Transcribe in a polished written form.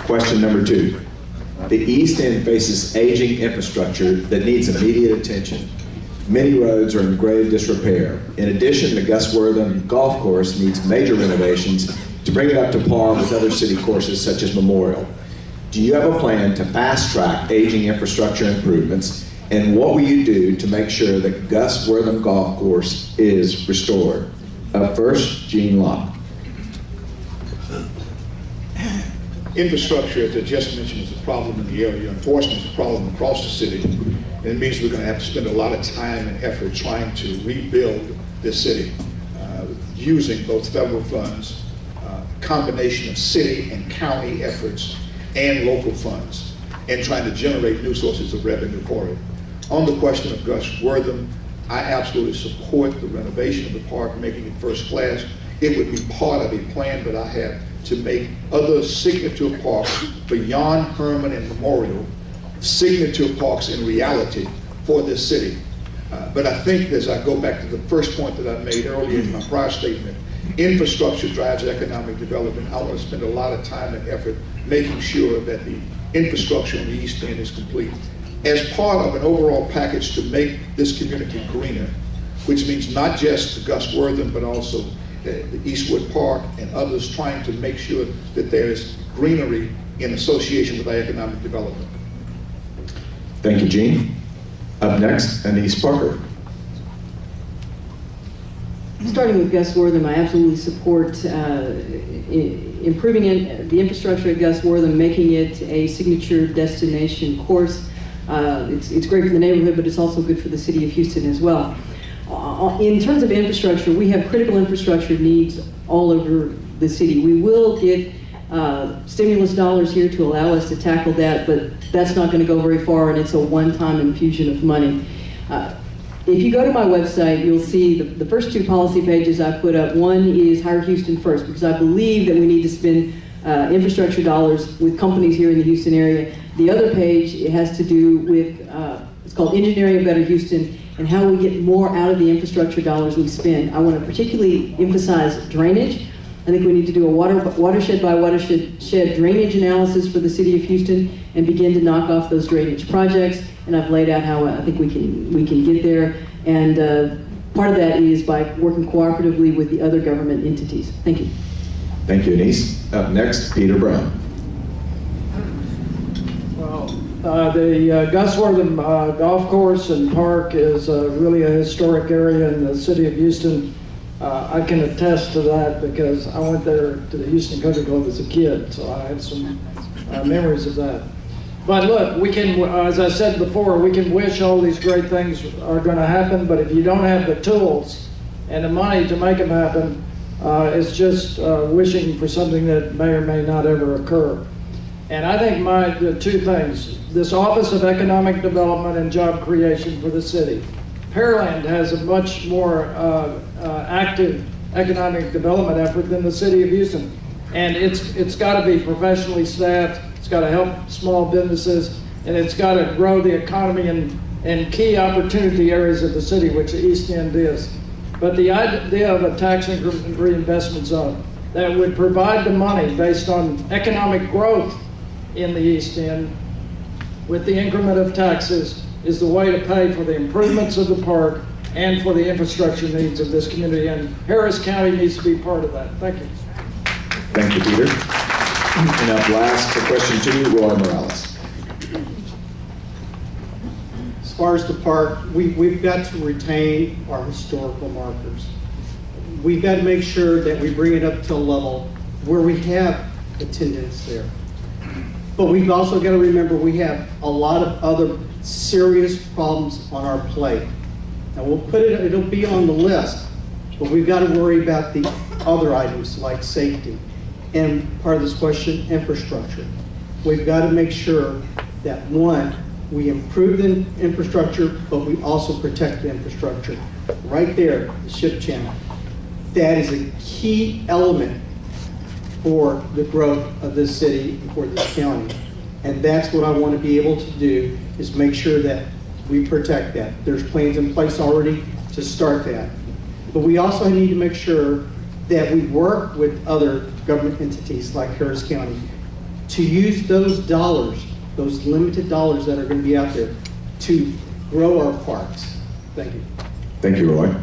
Question number 2. The East End faces aging infrastructure that needs immediate attention. Many roads are in grave disrepair. In addition, the Gus Wortham Golf Course needs major renovations to bring it up to par with other city courses such as Memorial. Do you have a plan to fast-track aging infrastructure improvements, and what will you do to make sure that Gus Wortham Golf Course is restored? Up first, Gene Locke. Infrastructure, as I just mentioned, is a problem in the area. Enforcement is a problem across the city. And it means we're going to have to spend a lot of time and effort trying to rebuild this city using both federal funds, combination of city and county efforts, and local funds, and trying to generate new sources of revenue for it. On the question of Gus Wortham, I absolutely support the renovation of the park, making it first class. It would be part of a plan that I have to make other signature parks beyond Herman and Memorial signature parks in reality for this city. But I think, as I go back to the first point that I made earlier in my prior statement, infrastructure drives economic development. I want to spend a lot of time and effort making sure that the infrastructure on the East End is complete. As part of an overall package to make this community greener, which means not just the Gus Wortham, but also the Eastwood Park and others, trying to make sure that there is greenery in association with our economic development. Thank you, Gene. Up next, Anise Parker. Starting with Gus Wortham, I absolutely support improving the infrastructure at Gus Wortham, making it a signature destination course. It's great for the neighborhood, but it's also good for the city of Houston as well. In terms of infrastructure, we have critical infrastructure needs all over the city. We will get stimulus dollars here to allow us to tackle that, but that's not going to go very far, and it's a one-time infusion of money. If you go to my website, you'll see the first 2 policy pages I put up. One is Hire Houston First, because I believe that we need to spend infrastructure dollars with companies here in the Houston area. The other page, it has to do with, it's called Engineering a Better Houston, and how we get more out of the infrastructure dollars we spend. I want to particularly emphasize drainage. I think we need to do a watershed by watershed drainage analysis for the city of Houston and begin to knock off those drainage projects. And I've laid out how I think we can get there. And part of that is by working cooperatively with the other government entities. Thank you. Thank you, Anise. Up next, Peter Brown. The Gus Wortham Golf Course and Park is really a historic area in the city of Houston. I can attest to that because I went there to the Houston Country Club as a kid, so I have some memories of that. But look, we can, as I said before, we can wish all these great things are going to happen, but if you don't have the tools and the money to make them happen, it's just wishing for something that may or may not ever occur. And I think the 2 things, this Office of Economic Development and Job Creation for the city. Pearland has a much more active economic development effort than the city of Houston. And it's got to be professionally staffed, it's got to help small businesses, and it's got to grow the economy in key opportunity areas of the city, which the East End is. But the idea of a tax increment reinvestment zone that would provide the money based on economic growth in the East End with the increment of taxes is the way to pay for the improvements of the park and for the infrastructure needs of this community. And Harris County needs to be part of that. Thank you. Thank you, Peter. And up last, for question 2, Roy Morales. As far as the park, we've got to retain our historical markers. We've got to make sure that we bring it up to a level where we have attendance there. But we've also got to remember we have a lot of other serious problems on our plate. Now it'll be on the list, but we've got to worry about the other items like safety. And part of this question, infrastructure. We've got to make sure that, one, we improve the infrastructure, but we also protect the infrastructure. Right there, the ship channel. That is a key element for the growth of this city and for this county. And that's what I want to be able to do, is make sure that we protect that. There's plans in place already to start that. But we also need to make sure that we work with other government entities like Harris County. to use those dollars, those limited dollars that are going to be out there, to grow our parks. Thank you. Thank you, Roy.